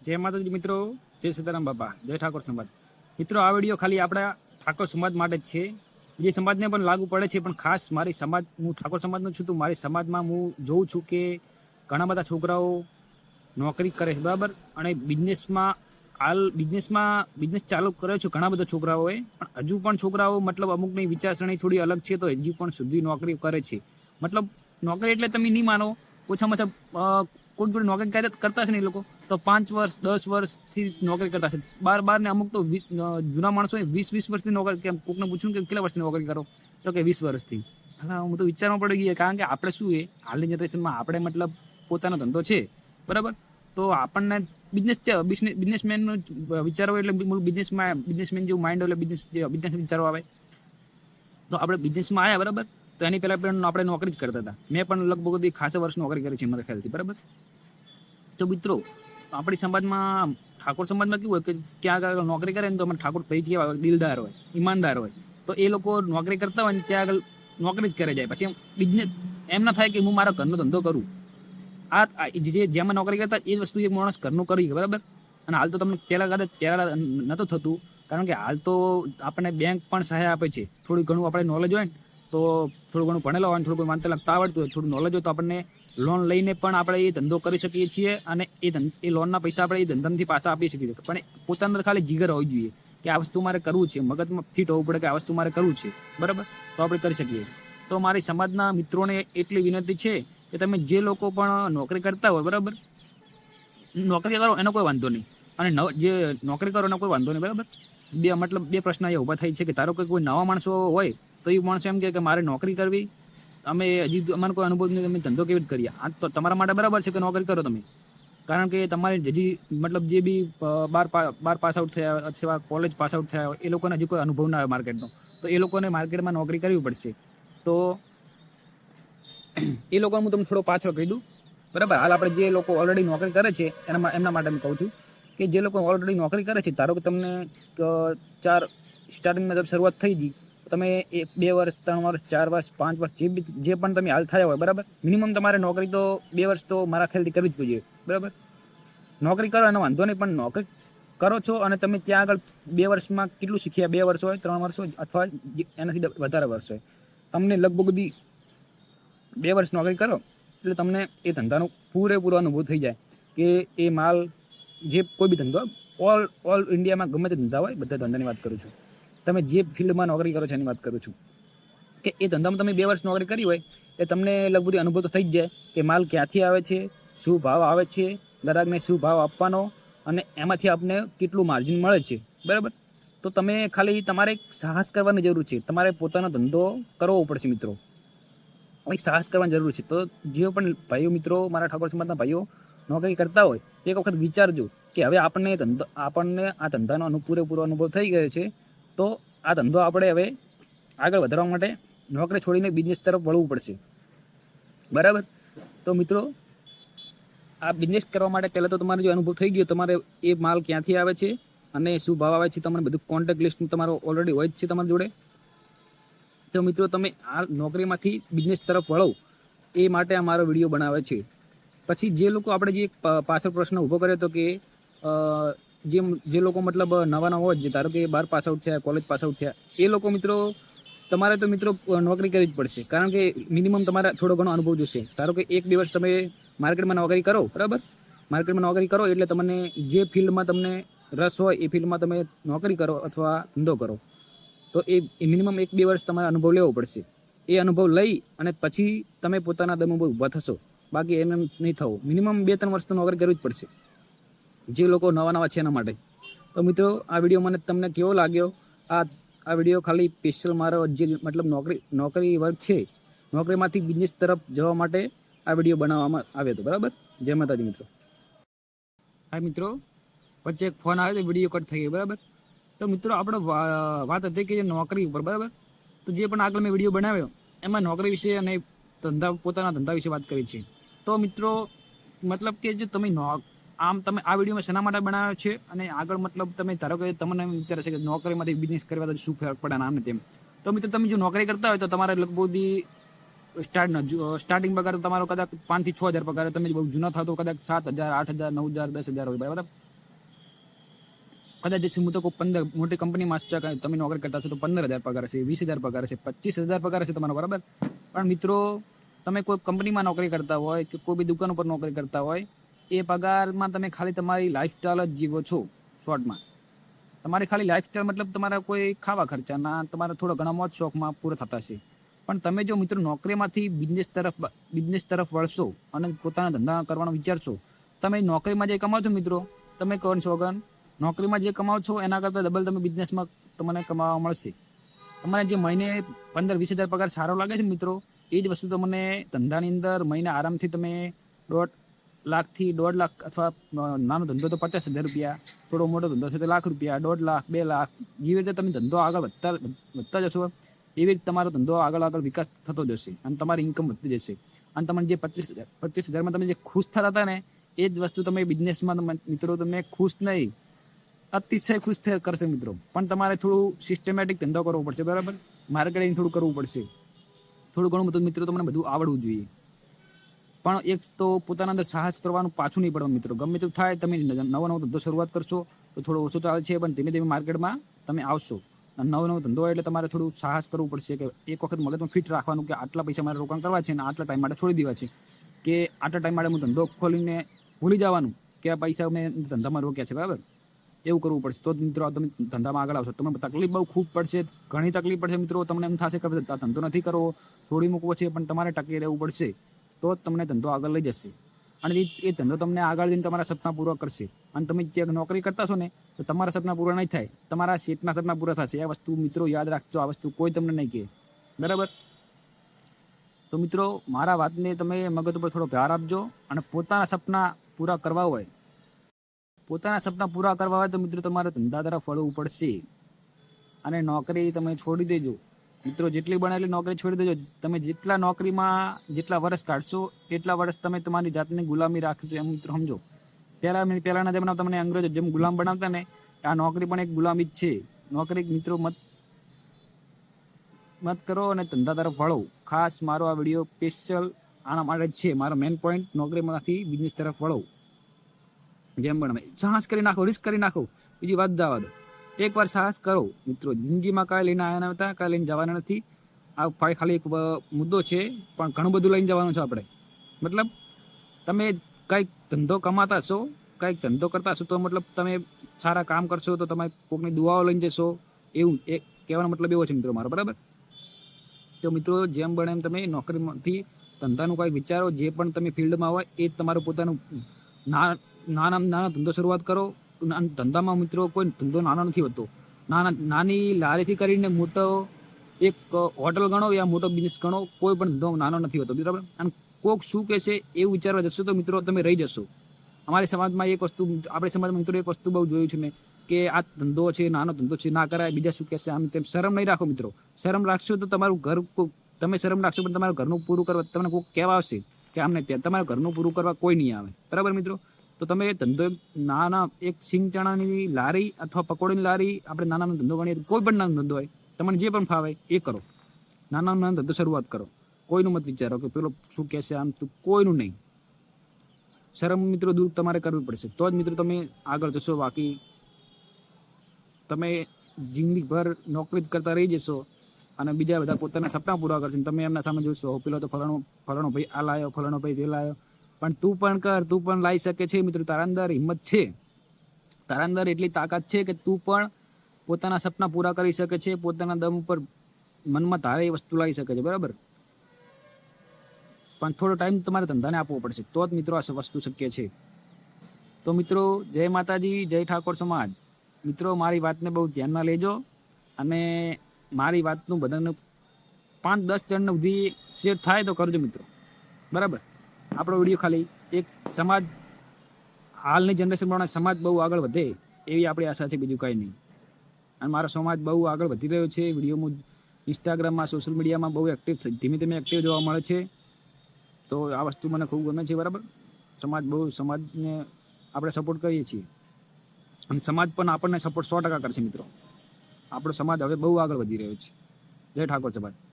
જય માતાજી મિત્રો, જય સીતારામ બાપા, જય ઠાકોર સમાજ. મિત્રો, આ વિડીયો ખાલી આપણા ઠાકોર સમાજ માટે જ છે. બીજી સમાજને પણ લાગુ પડે છે, પણ ખાસ મારી સમાજ, હું ઠાકોર સમાજનો છું, તો મારી સમાજમાં હું જોઉં છું કે ઘણા બધા છોકરાઓ નોકરી કરે છે, બરાબર. અને બિઝનેસ ચાલુ કર્યો છે ઘણા બધા છોકરાઓએ, પણ હજુ પણ છોકરાઓ મતલબ અમુકની વિચારસરણી થોડી અલગ છે, તો હજી પણ સુધી નોકરી કરે છે. મતલબ નોકરી એટલે તમે નહીં માનો, ઓછામાં ઓછા કોઈ પણ નોકરી કરતા છે ને એ લોકો તો 5 વર્ષ 10 વર્ષથી નોકરી કરતા છે. બાર ને અમુક તો જૂના માણસો 20 વર્ષથી નોકરી, કેમ કોકને પૂછ્યું કે કેટલા વર્ષથી નોકરી કરો, તો કે 20 વર્ષથી. હા, હું તો વિચારમાં પડી ગઈ, કારણ કે આપણે શું છે હાલની જનરેશનમાં, આપણે મતલબ પોતાનો ધંધો છે, બરાબર. તો આપણને બિઝનેસ છે, બિઝનેસમેનનો વિચારો એટલે બિઝનેસમેન જેવું માઇન્ડ એટલે બિઝનેસ વિચારો આવે. તો આપણે બિઝનેસમાં આવ્યા, બરાબર. તો એની પહેલાં પણ આપણે નોકરી જ કરતા હતા. મેં પણ લગભગ ખાસા વર્ષ નોકરી કરી છે મારા ખ્યાલથી, બરાબર. તો મિત્રો, આપણી સમાજમાં, ઠાકોર સમાજમાં કેવું હોય કે ક્યાં આગળ નોકરી કરે ને તો અમે ઠાકોર ભાઈ કેવા દિલદાર હોય, ઈમાનદાર હોય. તો એ લોકો નોકરી કરતા હોય ને ત્યાં આગળ નોકરી જ કરે જાય. પછી બિઝનેસ એમ ના થાય કે હું મારા ઘરનો ધંધો કરું. જેમાં નોકરી કરતા એ વસ્તુ એક માણસ ઘરનું કરી, બરાબર. અને હાલ તો તમને પહેલા નહોતું થતું, કારણ કે હાલ તો આપણને બેંક પણ સહાય આપે છે. થોડું ઘણું આપણે નોલેજ હોય ને, તો થોડું ઘણું ભણેલો હોય, થોડું ઘણું વાંચતા લખતા આવડતું હોય, થોડું નોલેજ હોય, તો આપણને લોન લઈને પણ આપણે એ ધંધો કરી શકીએ છીએ. અને એ લોનના પૈસા આપણે એ ધંધામાંથી પાછા આપી શકીએ છીએ. પણ પોતાનો ખાલી જીગર હોવી જોઈએ કે આ વસ્તુ મારે કરવું છે, મગજમાં ફિટ હોવું પડે કે આ વસ્તુ મારે કરવું છે, બરાબર. તો આપણે કરી શકીએ. તો મારી સમાજના મિત્રોને એટલી વિનંતી છે કે તમે જે લોકો પણ નોકરી કરતા હોય, બરાબર, નોકરી કરો એનો કોઈ વાંધો નહીં. અને જે નોકરી કરો એનો કોઈ વાંધો નહીં, બરાબર. બે પ્રશ્ન અહીંયા ઊભા થાય છે કે ધારો કે કોઈ નવા માણસો હોય તો એ માણસો એમ કે મારે નોકરી કરવી, અમે હજી અમારો કોઈ અનુભવ નહીં, અમે ધંધો કેવી રીતે કરીએ. આ તો તમારા માટે બરાબર છે કે નોકરી કરો તમે, કારણ કે તમારે હજી મતલબ જે બી બાર પાસ આઉટ થયા અથવા કોલેજ પાસ આઉટ થયા હોય, એ લોકોને હજી કોઈ અનુભવ ના આવે માર્કેટનો, તો એ લોકોને માર્કેટમાં નોકરી કરવી પડશે. તો એ લોકોને હું તમને થોડો પાછળ કહી દઉં, બરાબર. હાલ આપણે જે લોકો ઓલરેડી નોકરી કરે છે એમના માટે હું કહું છું કે જે લોકો ઓલરેડી નોકરી કરે છે, ધારો કે તમને સ્ટાર્ટિંગમાં શરૂઆત થઈ ગઈ, તમે 2 વર્ષ 3 વર્ષ 4 વર્ષ 5 વર્ષ જે પણ તમે હાલ થયા હોય, બરાબર. મિનિમમ તમારે નોકરી તો 2 વર્ષ તો મારા ખ્યાલથી કરવી જ જોઈએ, બરાબર. નોકરી કરો એનો વાંધો નહીં, પણ નોકરી કરો છો અને તમે ત્યાં આગળ 2 વર્ષમાં કેટલું શીખ્યા, 2 વર્ષ હોય 3 વર્ષ હોય અથવા એનાથી વધારે વર્ષ હોય, તમને લગભગ 2 વર્ષ નોકરી કરો એટલે તમને એ ધંધાનો પૂરેપૂરો અનુભવ થઈ જાય કે એ માલ, જે કોઈ બી ધંધો, ઓલ ઇન્ડિયામાં ગમે તે ધંધા હોય, બધા ધંધાની વાત કરું છું. તમે જે ફિલ્ડમાં નોકરી કરો છો એની વાત કરું છું, કે એ ધંધામાં તમે 2 વર્ષ નોકરી કરી હોય એ તમને લગભગ અનુભવ તો થઈ જ જાય કે માલ ક્યાંથી આવે છે, શું ભાવ આવે છે, ગ્રાહકને શું ભાવ આપવાનો, અને એમાંથી આપને કેટલું માર્જિન મળે છે, બરાબર. તો તમે ખાલી તમારે સાહસ કરવાની જરૂર છે, તમારે પોતાનો ધંધો કરવો પડશે મિત્રો. એક સાહસ કરવાની જરૂર છે. તો જે પણ ભાઈઓ મિત્રો, મારા ઠાકોર સમાજના ભાઈઓ નોકરી કરતા હોય તો એક વખત વિચારજો કે હવે આપણને આ ધંધાનો પૂરેપૂરો અનુભવ થઈ ગયો છે, તો આ ધંધો આપણે હવે આગળ વધારવા માટે નોકરી છોડીને બિઝનેસ તરફ વળવું પડશે, બરાબર. તો મિત્રો, આ બિઝનેસ કરવા માટે પહેલાં તો તમારો જે અનુભવ થઈ ગયો, તમારે એ માલ ક્યાંથી આવે છે અને શું ભાવ આવે છે, તમને બધું કોન્ટેક્ટ લિસ્ટ તમારો ઓલરેડી હોય જ છે તમારી જોડે. તો મિત્રો, તમે આ નોકરીમાંથી બિઝનેસ તરફ વળો એ માટે આ મારો વિડીયો બનાવે છે. પછી જે લોકો, આપણે જે પાછળ પ્રશ્ન ઊભો કર્યો હતો કે જે લોકો મતલબ નવા હોય, જે ધારો કે 12 પાસ આઉટ થયા, કોલેજ પાસ આઉટ થયા, એ લોકો મિત્રો, તમારે તો મિત્રો નોકરી કરવી જ પડશે, કારણ કે મિનિમમ તમારે થોડો ઘણો અનુભવ જોશે. ધારો કે 1-2 વર્ષ તમે માર્કેટમાં નોકરી કરો, બરાબર. માર્કેટમાં નોકરી કરો એટલે તમને જે ફિલ્ડમાં તમને રસ હોય એ ફિલ્ડમાં તમે નોકરી કરો અથવા ધંધો કરો, તો એ મિનિમમ 1-2 વર્ષ તમારે અનુભવ લેવો પડશે. એ અનુભવ લઈ અને પછી તમે પોતાના દમ ઉપર ઊભા થશો, બાકી એમ નહીં થવું. મિનિમમ 2-3 વર્ષ તો નોકરી કરવી જ પડશે, જે લોકો નવા છે એના માટે. તો મિત્રો, આ વિડીયો મને તમને કેવો લાગ્યો? આ વિડીયો ખાલી સ્પેશિયલ મારો જે મતલબ નોકરી વર્ક છે, નોકરીમાંથી બિઝનેસ તરફ જવા માટે આ વિડીયો બનાવવામાં આવ્યો હતો, બરાબર. જય માતાજી મિત્રો. હા મિત્રો, વચ્ચે એક ફોન આવ્યો તો વિડીયો કટ થઈ ગયો, બરાબર. તો મિત્રો, આપણે વાત હતી કે નોકરી ઉપર, બરાબર. તો જે પણ આગળ મેં વિડીયો બનાવ્યો એમાં નોકરી વિશે અને પોતાના ધંધા વિશે વાત કરી છે. તો મિત્રો, મતલબ કે જે તમે તમે આ વિડીયો શેના માટે બનાવ્યો છે, અને આગળ મતલબ તમે ધારો કે તમને એમ વિચારે છે કે નોકરીમાંથી બિઝનેસ કરવા તો શું ફરક પડે આમ ને તેમ. તો મિત્રો, તમે જો નોકરી કરતા હોય તો તમારે લગભગ સ્ટાર્ટિંગ પગાર તમારો કદાચ 5 થી 6 હજાર પગાર, તમે બહુ જૂના થાવ તો કદાચ 7,000 8,000 9,000 10,000 હોય, બરાબર. કદાચ હું તો કોઈ 15 મોટી કંપનીમાં તમે નોકરી કરતા હશો તો 15,000 પગાર હશે, 20,000 પગાર હશે, 25,000 પગાર હશે તમારો, બરાબર. પણ મિત્રો તમે કોઈ કંપનીમાં નોકરી કરતા હોય કે કોઈ બી દુકાન ઉપર નોકરી કરતા હોય, એ પગારમાં તમે ખાલી તમારી લાઈફસ્ટાઈલ જ જીવો છો. શોર્ટમાં તમારી ખાલી લાઈફસ્ટાઈલ મતલબ તમારા કોઈ ખાવા ખર્ચાના, તમારા થોડા ઘણા મોજ શોખમાં પૂરા થતા હશે. પણ તમે જો મિત્રો નોકરીમાંથી બિઝનેસ તરફ વળશો અને પોતાના ધંધા કરવાનો વિચારશો, તમે નોકરીમાં જે કમાવો છો મિત્રો, તમે કહો છો અગન નોકરીમાં જે કમાવો છો એના કરતાં ડબલ તમે બિઝનેસમાં તમને કમાવા મળશે. તમારે જે મહિને 15-20 હજાર પગાર સારો લાગે છે મિત્રો, એ જ વસ્તુ તમને ધંધાની અંદર મહિને આરામથી તમે 1.5 લાખથી 1.5 લાખ અથવા નાનો ધંધો તો 50,000 રૂપિયા, થોડો મોટો ધંધો છે તો લાખ રૂપિયા, 1.5 લાખ, 2 લાખ, જેવી રીતે તમે ધંધો આગળ વધતા જશો એવી રીતે તમારો ધંધો આગળ વિકાસ થતો જશે અને તમારી ઇન્કમ વધતી જશે. અને તમને જે 25,000માં તમે જે ખુશ થતા હતા ને, એ જ વસ્તુ તમે બિઝનેસમાં મિત્રો તમે ખુશ નહીં, અતિશય ખુશ કરશે મિત્રો. પણ તમારે થોડું સિસ્ટમેટિક ધંધો કરવો પડશે, બરાબર. માર્કેટિંગ થોડું કરવું પડશે, થોડું ઘણું બધું મિત્રો તમને બધું આવડવું જોઈએ. પણ એક તો પોતાના અંદર સાહસ કરવાનું પાછું નહીં પડવાનું મિત્રો. ગમે તેવું થાય તમે નવો ધંધો શરૂઆત કરશો તો થોડો ઓછો ચાલે છે, પણ ધીમે ધીમે માર્કેટમાં તમે આવશો. અને નવો ધંધો હોય એટલે તમારે થોડું સાહસ કરવું પડશે કે એક વખત મગજમાં ફિટ રાખવાનું કે આટલા પૈસા મારે રોકાણ કરવા છે અને આટલા ટાઈમ માટે છોડી દેવા છે, કે આટલા ટાઈમ માટે હું ધંધો ખોલીને ભૂલી જવાનું કે આ પૈસા મેં ધંધામાં રોક્યા છે, બરાબર. એવું કરવું પડશે તો જ મિત્રો તમે ધંધામાં આગળ આવશો. તમને તકલીફ બહુ ખૂબ પડશે, ઘણી તકલીફ પડશે મિત્રો. તમને એમ થશે કે આ ધંધો નથી કરવો, છોડી મૂકવો છે, પણ તમારે ટકી રહેવું પડશે તો જ તમને ધંધો આગળ લઈ જશે. અને એ ધંધો તમને આગળ જઈને તમારા સપના પૂરા કરશે. અને તમે ત્યાં નોકરી કરતા છો ને તો તમારા સપના પૂરા નહીં થાય, તમારા શેઠના સપના પૂરા થશે. આ વસ્તુ મિત્રો યાદ રાખજો, આ વસ્તુ કોઈ તમને નહીં કહે, બરાબર. તો મિત્રો મારા વાતને તમે મગજ ઉપર થોડો ભાર આપજો. અને પોતાના સપના પૂરા કરવા હોય તો મિત્રો તમારે ધંધા તરફ વળવું પડશે. અને નોકરી તમે છોડી દેજો મિત્રો, જેટલી બને એટલી નોકરી છોડી દેજો. તમે જેટલા નોકરીમાં જેટલા વર્ષ કાઢશો એટલા વર્ષ તમે તમારી જાતની ગુલામી રાખજો, એમ મિત્રો સમજો. પહેલાના જમાનામાં તમને અંગ્રેજો જેમ ગુલામ બનાવતા ને, આ નોકરી પણ એક ગુલામી જ છે. નોકરી મિત્રો મત કરો અને ધંધા તરફ વળો. ખાસ મારો આ વિડીયો સ્પેશિયલ આના માટે જ છે. મારો મેઇન પોઈન્ટ નોકરીમાંથી બિઝનેસ તરફ વળો. જેમ પણ સાહસ કરી નાખો, રિસ્ક કરી નાખો, બીજી વાત જવા દો. એકવાર સાહસ કરો મિત્રો, જિંદગીમાં કાંઈ લઈને આવ્યા નહોતા, કાંઈ લઈને જવાના નથી. આ ખાલી એક મુદ્દો છે, પણ ઘણું બધું લઈને જવાનું છે આપણે. મતલબ તમે કંઈક ધંધો કમાતા હશો, કંઈક ધંધો કરતા હશો તો મતલબ તમે સારા કામ કરશો તો તમે કોઈકની દુઆઓ લઈને જશો, એવું એક કહેવાનો મતલબ એવો છે મિત્રો મારો, બરાબર. તો મિત્રો જેમ બને એમ તમે નોકરીમાંથી ધંધાનું કંઈક વિચારો. જે પણ તમે ફિલ્ડમાં હોય એ જ તમારું પોતાનું નાના ધંધો શરૂઆત કરો. ધંધામાં મિત્રો કોઈ ધંધો નાનો નથી હોતો. નાની લારીથી કરીને મોટો એક હોટલ ગણો યા મોટો બિઝનેસ ગણો, કોઈ પણ ધંધો નાનો નથી હોતો, બરાબર. અને કોક શું કહેશે એવું વિચારવા જશો તો મિત્રો તમે રહી જશો. અમારી સમાજમાં એક વસ્તુ, આપણે સમાજમાં મિત્રો એક વસ્તુ બહુ જોયું છે મેં, કે આ ધંધો છે, નાનો ધંધો છે, ના કરાય, બીજા શું કહેશે, આમ તેમ. શરમ નહીં રાખો મિત્રો. શરમ રાખશો તો તમારું ઘર, તમે શરમ રાખશો પણ તમારું ઘરનું પૂરું કરવા તમને કોઈ કહેવા આવશે કે આમને ત્યાં, તમારું ઘરનું પૂરું કરવા કોઈ નહીં આવે, બરાબર મિત્રો. તો તમે ધંધો નાના એક સિંગ ચણાની લારી અથવા પકોડીની લારી, આપણે નાનો ધંધો ગણીએ, કોઈ પણ નાનો ધંધો હોય, તમને જે પણ ફાવે એ કરો. નાનો ધંધો શરૂઆત કરો. કોઈનું મત વિચારો કે પેલો શું કહેશે, આમ તું કોઈનું નહીં. શરમ મિત્રો દૂર તમારે કરવી પડશે તો જ મિત્રો તમે આગળ જશો. બાકી તમે જિંદગીભર નોકરી જ કરતા રહી જશો અને બીજા બધા પોતાના સપના પૂરા કરશે. તમે એમના સામે જોશો પેલો તો ફલાણો ભાઈ આ લાયો, ફલાણો ભાઈ તે લાયો. પણ તું પણ કર, તું પણ લાવી શકે છે મિત્રો. તારા અંદર હિંમત છે, તારા અંદર એટલી તાકાત છે કે તું પણ પોતાના સપના પૂરા કરી શકે છે. પોતાના દમ ઉપર મનમાં તારે એ વસ્તુ લાવી શકે છે, બરાબર. પણ થોડો ટાઈમ તમારે ધંધાને આપવો પડશે તો જ મિત્રો આ વસ્તુ શક્ય છે. તો મિત્રો જય માતાજી, જય ઠાકોર સમાજ. મિત્રો મારી વાતને બહુ ધ્યાનમાં લેજો અને મારી વાતનું બધાને 5-10 જણને સુધી શેર થાય તો કરજો મિત્રો, બરાબર. આપણો વિડીયો ખાલી એક સમાજ, હાલની જનરેશન પ્રમાણે સમાજ બહુ આગળ વધે એવી આપણી આશા છે, બીજું કંઈ નહીં. અને મારો સમાજ બહુ આગળ વધી રહ્યો છે. વિડીયો ઇન્સ્ટાગ્રામમાં, સોશિયલ મીડિયામાં બહુ એક્ટિવ, ધીમે ધીમે એક્ટિવ જોવા મળે છે. તો આ વસ્તુ મને ખૂબ ગમે છે, બરાબર. સમાજને આપણે સપોર્ટ કરીએ છીએ અને સમાજ પણ આપણને સપોર્ટ 100% કરશે મિત્રો. આપણો સમાજ હવે બહુ આગળ વધી રહ્યો છે. જય ઠાકોર સમાજ.